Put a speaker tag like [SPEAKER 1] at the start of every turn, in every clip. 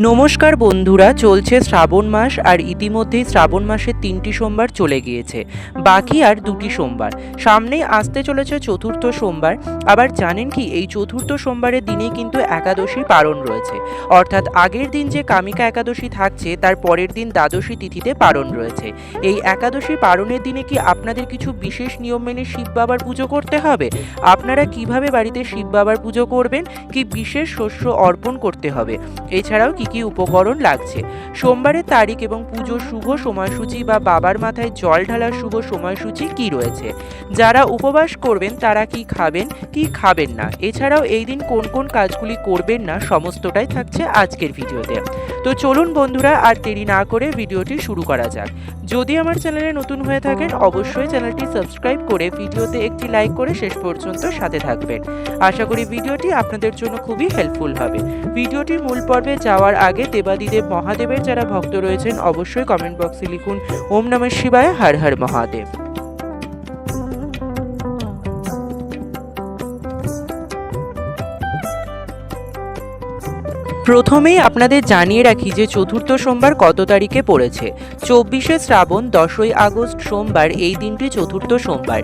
[SPEAKER 1] নমস্কার বন্ধুরা, চলছে শ্রাবণ মাস আর ইতিমধ্যেই শ্রাবণ মাসের 3টি সোমবার চলে গিয়েছে। বাকি আর 2টি সোমবার সামনেই আসতে চলেছে। চতুর্থ সোমবার। আবার জানেন কি, এই চতুর্থ সোমবারের দিনেই কিন্তু একাদশী পারণ রয়েছে। অর্থাৎ আগের দিন যে কামিকা একাদশী থাকছে তার পরের দিন দ্বাদশী তিথিতে পারণ রয়েছে। এই একাদশী পারণের দিনে কি আপনাদের কিছু বিশেষ নিয়ম মেনে শিব বাবার পুজো করতে হবে? আপনারা কিভাবে বাড়িতে শিব বাবার পুজো করবেন, কি বিশেষ শস্য অর্পণ করতে হবে, এছাড়াও কি কি উপকরণ লাগছে, সোমবারের তারিখ এবং পুজোর শুভ সময়সূচি বা বাবার মাথায় জল ঢালার শুভ সময়সূচি কি রয়েছে, যারা উপবাস করবেন তারা কি খাবেন কি খাবেন না, এছাড়াও এই দিন কোন কোন কাজগুলি করবেন না, সমস্তটাই থাকছে আজকের ভিডিওতে। তো চলুন বন্ধুরা, আর দেরি না করে ভিডিওটি শুরু করা যাক। যদি আমার চ্যানেলে নতুন হয়ে থাকেন অবশ্যই চ্যানেলটি সাবস্ক্রাইব করে ভিডিওতে একটি লাইক করে শেষ পর্যন্ত সাথে থাকবেন। আশা করি ভিডিওটি আপনাদের জন্য খুবই হেল্পফুল হবে। ভিডিওটির মূল পর্বে যাওয়ার আগে দেবাদিদেব মহাদেবের যারা ভক্ত রয়েছেন অবশ্যই কমেন্ট বক্সে লিখুন ওম নমঃ শিবায়, হর হর মহাদেব। প্রথমেই আপনাদের জানিয়ে রাখি যে চতুর্থ সোমবার কত তারিখে পড়েছে। 24শে শ্রাবণ, 10ই আগস্ট সোমবার। এই দিনটি চতুর্থ সোমবার।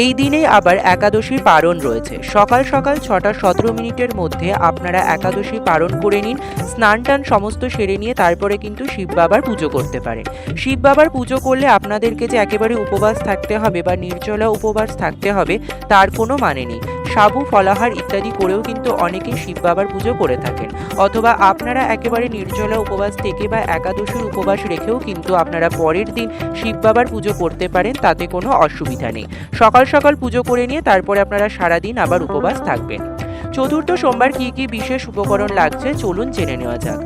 [SPEAKER 1] এই দিনেই আবার একাদশীর পারণ রয়েছে। সকাল সকাল 6টা 17 মিনিটের মধ্যে আপনারা একাদশী পারণ করে নিন। স্নান টান সমস্ত সেরে নিয়ে তারপরে কিন্তু শিব বাবার পুজো করতে পারেন। শিব বাবার পুজো করলে আপনাদেরকে যে একেবারে উপবাস থাকতে হবে বা নির্জলা উপবাস থাকতে হবে তার কোনো মানে নেই। সাবু ফলাহার ইত্যাদি করেও কিন্তু অনেকেই শিব বাবার পুজো করে থাকেন। অথবা আপনারা একেবারে নির্জলা উপবাস থেকে বা একাদশীর উপবাস রেখেও কিন্তু আপনারা পরের দিন শিব বাবার পুজো করতে পারেন, তাতে কোনো অসুবিধা নেই। সকাল সকাল পুজো করে নিয়ে তারপরে আপনারা সারাদিন আবার উপবাস থাকবেন। চতুর্থ সোমবার কি কি বিশেষ উপকরণ লাগছে চলুন জেনে নেওয়া যাক।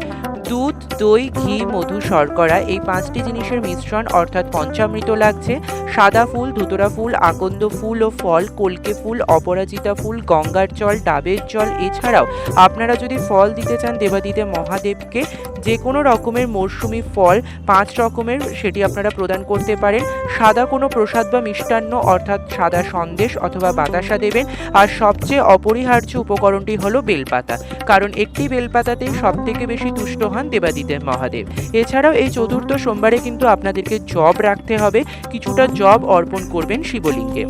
[SPEAKER 1] দুধ, দই, ঘি, মধু, শর্করা, এই 5টি জিনিসের মিশ্রণ অর্থাৎ পঞ্চামৃত লাগছে। সাদা ফুল, ধুতরা ফুল, আকন্দ ফুল ও ফল, কলকে ফুল, অপরাজিতা ফুল, গঙ্গার জল, ডাবের জল। এছাড়াও আপনারা যদি ফল দিতে চান দেবাদিদেব মহাদেবকে, যে কোনো রকমের মরশুমি ফল 5 রকমের, সেটি আপনারা প্রদান করতে পারেন। সাদা কোনো প্রসাদ বা মিষ্টান্ন অর্থাৎ সাদা সন্দেশ অথবা বাতাসা দেবেন। আর সবচেয়ে অপরিহার্য উপকরণটি হলো বেলপাতা, কারণ একটি বেলপাতাতেই সবথেকে বেশি তুষ্ট হন দেবাদিদেব মহাদেব। এছাড়াও এই চতুর্থ সোমবারে কিন্তু আপনাদেরকে জব রাখতে হবে, কিছুটা জব অর্পণ করবেন শিবলিঙ্গে।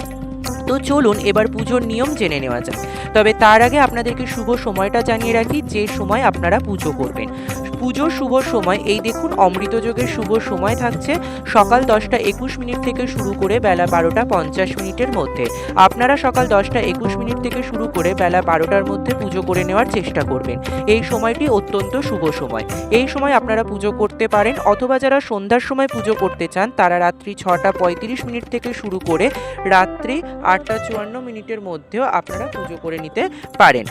[SPEAKER 1] তো চলুন এবার পুজোর নিয়ম জেনে নেওয়া যাক। তবে তার আগে আপনাদেরকে শুভ সময়টা জানিয়ে রাখি, যে সময় আপনারা পুজো করবেন। পুজোর শুভ সময় এই দেখুন, অমৃতযোগের শুভ সময় থাকছে সকাল 10টা 21 মিনিট থেকে শুরু করে বেলা 12টা 50 মিনিটের মধ্যে। আপনারা সকাল 10টা 21 মিনিট থেকে শুরু করে বেলা 12টার মধ্যে পুজো করে নেওয়ার চেষ্টা করবেন। এই সময়টি অত্যন্ত শুভ সময়। এই সময় আপনারা পুজো করতে পারেন, অথবা যারা সন্ধ্যার সময় পুজো করতে চান তারা রাত্রি 6টা 35 মিনিট থেকে শুরু করে রাত্রি 8টা 54 মিনিটের মধ্যেও আপনারা পুজো করে নিতে পারেন।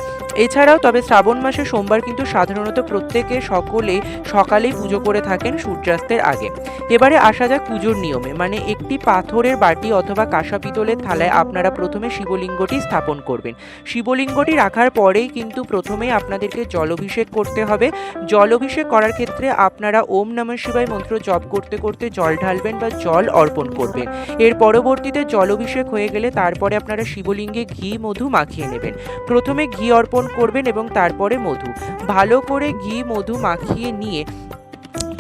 [SPEAKER 1] এছাড়াও তবে শ্রাবণ মাসে সোমবার কিন্তু সাধারণত প্রত্যেকে সকলেই সকালেই পুজো করে থাকেন সূর্যাস্তের আগে। এবারে আসা যাক পুজোর নিয়মে, মানে একটি পাথরের বাটি অথবা কাঁসা পিতলের থালায় আপনারা প্রথমে শিবলিঙ্গটি স্থাপন করবেন। শিবলিঙ্গটি রাখার পরেই কিন্তু প্রথমেই আপনাদেরকে জলাভিষেক করতে হবে। জলাভিষেক করার ক্ষেত্রে আপনারা ওম নমঃ শিবায় মন্ত্র জপ করতে করতে জল ঢালবেন বা জল অর্পণ করবেন। এর পরবর্তীতে জলাভিষেক হয়ে গেলে তারপরে আপনারা শিবলিঙ্গে ঘি মধু মাখিয়ে নেবেন। প্রথমে ঘি অর্পণ করবেন এবং তারপরে মধু। ভালো করে ঘি মধু মাখিয়ে নিয়ে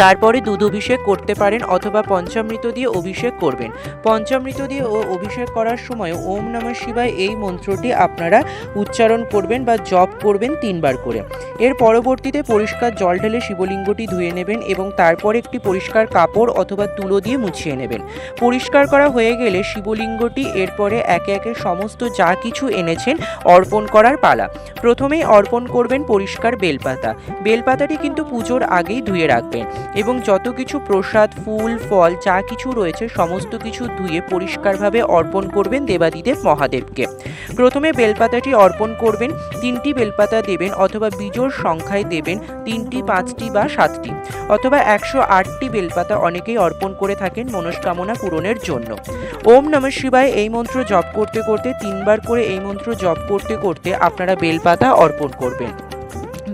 [SPEAKER 1] তারপরে দুধ অভিষেক করতে পারেন অথবা পঞ্চামৃত দিয়ে অভিষেক করবেন। পঞ্চামৃত দিয়ে অভিষেক করার সময় ওম নমঃ শিবায় এই মন্ত্রটি আপনারা উচ্চারণ করবেন বা জপ করবেন 3 বার করে। এর পরবর্তীতে পরিষ্কার জল ঢেলে শিবলিঙ্গটি ধুয়ে নেবেন এবং তারপর একটি পরিষ্কার কাপড় অথবা তুলো দিয়ে মুছিয়ে নেবেন। পরিষ্কার করা হয়ে গেলে শিবলিঙ্গটি এরপরে একে একে সমস্ত যা কিছু এনেছেন অর্পণ করার পালা। প্রথমেই অর্পণ করবেন পরিষ্কার বেলপাতা। বেলপাতাটি কিন্তু পুজোর আগেই ধুয়ে রাখবেন এবং যত কিছু প্রসাদ, ফুল, ফল যা কিছু রয়েছে সমস্ত কিছু ধুয়ে পরিষ্কারভাবে অর্পণ করবেন দেবাদিদেব মহাদেবকে। প্রথমে বেলপাতাটি অর্পণ করবেন। 3টি বেলপাতা দেবেন অথবা বিজোড় সংখ্যায় দেবেন, 3টি 5টি বা 7টি অথবা 108টি বেলপাতা অনেকেই অর্পণ করে থাকেন মনস্কামনা পূরণের জন্য। ওম নমঃ শিবায় এই মন্ত্র জপ করতে করতে 3 বার করে এই মন্ত্র জপ করতে করতে আপনারা বেলপাতা অর্পণ করবেন।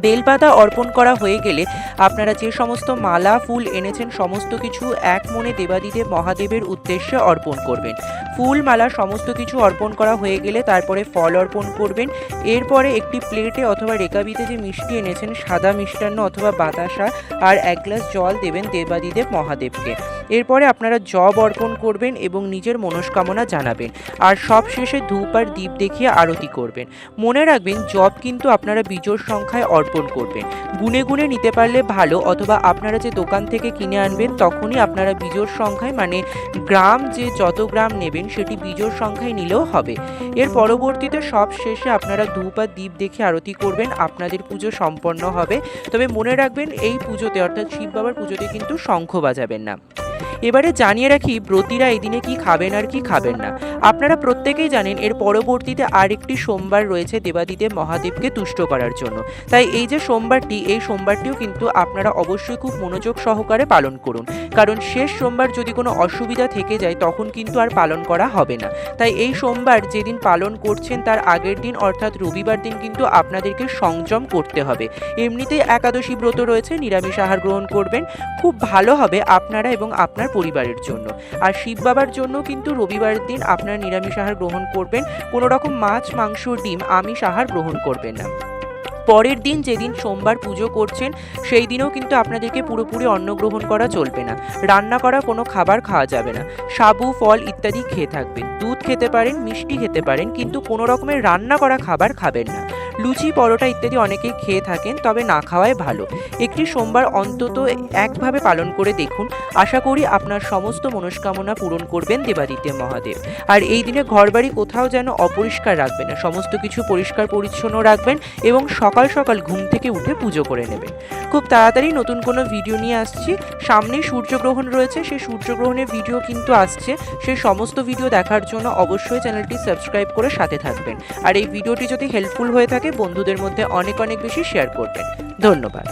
[SPEAKER 1] বেলপাতা অর্পণ করা হয়ে গেলে আপনারা যে সমস্ত মালা ফুল এনেছেন সমস্ত কিছু এক মনে দেবাদিদেব মহাদেবের উদ্দেশ্যে অর্পণ করবেন। ফুল মালা সমস্ত কিছু অর্পণ করা হয়ে গেলে তারপরে ফল অর্পণ করবেন। এরপরে একটি প্লেটে অথবা রেকাবিতে যে মিষ্টি এনেছেন সাদা মিষ্টান্ন অথবা বাতাসা আর 1 গ্লাস জল দেবেন দেবাদিদেব মহাদেবকে। এরপরে আপনারা জব অর্পণ করবেন এবং নিজের মনস্কামনা জানাবেন। আর সব শেষে ধূপ আর দীপ দেখিয়ে আরতি করবেন। মনে রাখবেন জব কিন্তু আপনারা বিজোড় সংখ্যায় অর্পণ করবেন। গুনে গুনে নিতে পারলে ভালো, অথবা আপনারা যে দোকান থেকে কিনে আনবেন তখনই আপনারা বিজোড় সংখ্যায় মানে গ্রাম যে যত গ্রাম নেবেন সেটি বিজোড় সংখ্যায় নিলেও হবে। এর পরবর্তীতে সব শেষে আপনারা ধূপ আর দীপ দেখে আরতি করবেন, আপনাদের পুজো সম্পন্ন হবে। তবে মনে রাখবেন এই পুজোতে অর্থাৎ শিব বাবার পুজোতে কিন্তু শঙ্খ বাজাবেন না। এবারে জানিয়ে রাখি ব্রতীরা এই দিনে কি খাবেন আর কি খাবেন না। আপনারা প্রত্যেকেই জানেন এর পরবর্তীতে আরেকটি সোমবার রয়েছে দেবাদিদেব মহাদেবকে তুষ্ট করার জন্য। তাই এই যে সোমবারটি, এই সোমবারটিও কিন্তু আপনারা অবশ্যই খুব মনোযোগ সহকারে পালন করুন, কারণ শেষ সোমবার যদি কোনো অসুবিধা থেকে যায় তখন কিন্তু আর পালন করা হবে না। তাই এই সোমবার যেদিন পালন করছেন তার আগের দিন অর্থাৎ রবিবার দিন কিন্তু আপনাদেরকে সংযম করতে হবে। এমনিতেই একাদশী ব্রত রয়েছে, নিরামিষ আহার গ্রহণ করবেন, খুব ভালো হবে আপনারা এবং আপনার পরিবারের জন্য। আর শিব বাবার জন্য কিন্তু রবিবার দিন আপনারা নিরামিষ আহার গ্রহণ করবেন, কোনো রকম মাছ মাংস ডিম আমিষ আহার গ্রহণ করবেন না। পরের দিন যেদিন সোমবার পুজো করছেন সেই দিনও কিন্তু আপনাদেরকে পুরোপুরি অন্ন গ্রহণ করা চলবে না, রান্না করা কোনো খাবার খাওয়া যাবে না। সাবু ফল ইত্যাদি খেয়ে থাকবেন, দুধ খেতে পারেন, মিষ্টি খেতে পারেন, কিন্তু কোনো রকমের রান্না করা খাবার খাবেন না। লুচি পরোটা ইত্যাদি অনেকেই খেয়ে থাকেন, তবে না খাওয়াই ভালো। একটি সোমবার অন্তত একভাবে পালন করে দেখুন, আশা করি আপনার সমস্ত মনস্কামনা পূরণ করবেন দেবাদিদেব মহাদেব। আর এই দিনে ঘরবাড়ি কোথাও যেন অপরিষ্কার রাখবেন না, সমস্ত কিছু পরিষ্কার পরিচ্ছন্ন রাখবেন এবং সকাল সকাল ঘুম থেকে উঠে পুজো করে নেবেন। খুব তাড়াতাড়ি নতুন কোনো ভিডিও নিয়ে আসছি। সামনেই সূর্যগ্রহণ রয়েছে, সেই সূর্যগ্রহণের ভিডিও কিন্তু আসছে। সেই সমস্ত ভিডিও দেখার জন্য অবশ্যই চ্যানেলটি সাবস্ক্রাইব করে সাথে থাকবেন। আর এই ভিডিওটি যদি হেল্পফুল হয়ে থাকে বন্ধুদের মধ্যে অনেক অনেক বেশি শেয়ার করবেন। ধন্যবাদ।